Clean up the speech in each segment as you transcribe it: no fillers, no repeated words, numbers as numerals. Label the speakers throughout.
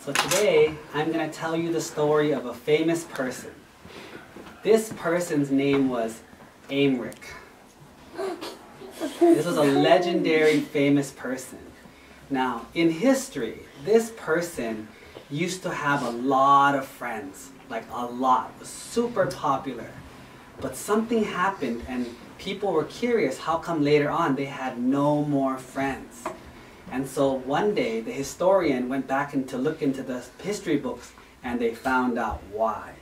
Speaker 1: So today, I'm going to tell you the story of a famous person. This person's name was Aimrick. This was a legendary, famous person. Now, in history, this person used to have a lot of friends, like a lot, was super popular. But something happened and people were curious how come later on they had no more friends. And so one day the historian went back to look into the history books and they found out why.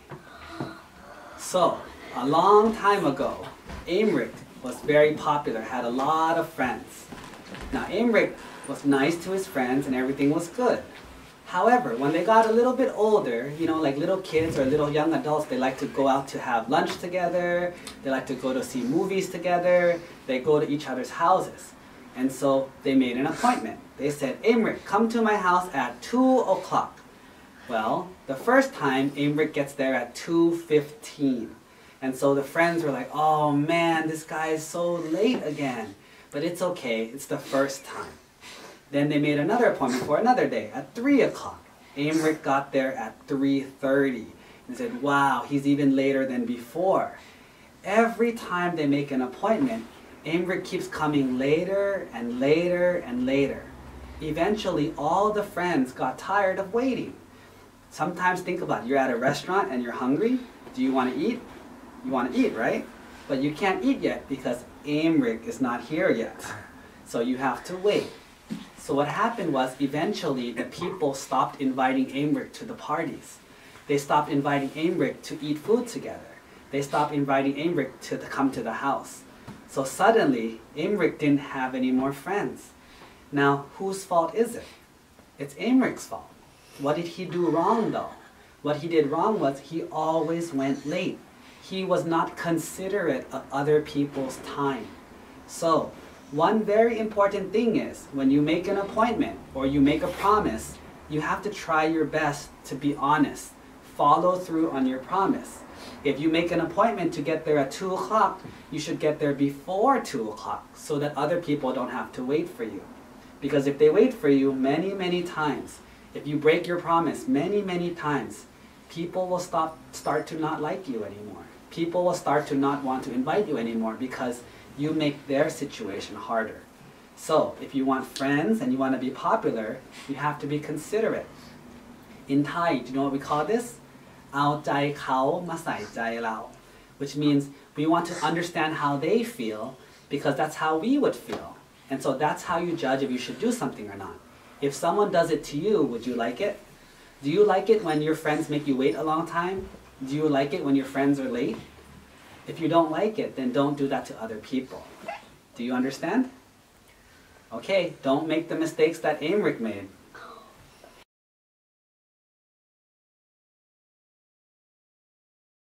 Speaker 1: So, a long time ago, Aimrick was very popular, had a lot of friends. Now Aimrick was nice to his friends and everything was good. However, when they got a little bit older, you know, like little kids or little young adults, they like to go out to have lunch together, they like to go to see movies together, they go to each other's houses. And so they made an appointment. They said, Aimrick, come to my house at 2 o'clock. Well, the first time, Aimrick gets there at 2:15. And so the friends were like, oh man, this guy is so late again. But it's okay, it's the first time. Then they made another appointment for another day at 3 o'clock. Aimrick got there at 3:30 and said, wow, he's even later than before. Every time they make an appointment, Aimrick keeps coming later and later and later. Eventually, all the friends got tired of waiting. Sometimes think about it, you're at a restaurant and you're hungry. Do you want to eat? You want to eat, right? But you can't eat yet because Aimrick is not here yet. So you have to wait. So what happened was eventually the people stopped inviting Aimrick to the parties. They stopped inviting Aimrick to eat food together. They stopped inviting Aimrick to come to the house. So suddenly, Aimrick didn't have any more friends. Now, whose fault is it? It's Aimrick's fault. What did he do wrong though? What he did wrong was he always went late. He was not considerate of other people's time. So, one very important thing is, when you make an appointment or you make a promise, you have to try your best to be honest. Follow through on your promise. If you make an appointment to get there at 2 o'clock, you should get there before 2 o'clock so that other people don't have to wait for you. Because if they wait for you many, many times, if you break your promise many, many times, people will start to not like you anymore. People will start to not want to invite you anymore because you make their situation harder. So, if you want friends and you want to be popular, you have to be considerate. In Thai, do you know what we call this? เอาใจเขามาใส่ใจเรา which means we want to understand how they feel because that's how we would feel. And so that's how you judge if you should do something or not. If someone does it to you, would you like it? Do you like it when your friends make you wait a long time? Do you like it when your friends are late? If you don't like it, then don't do that to other people. Do you understand? Okay, don't make the mistakes that Aimrick made.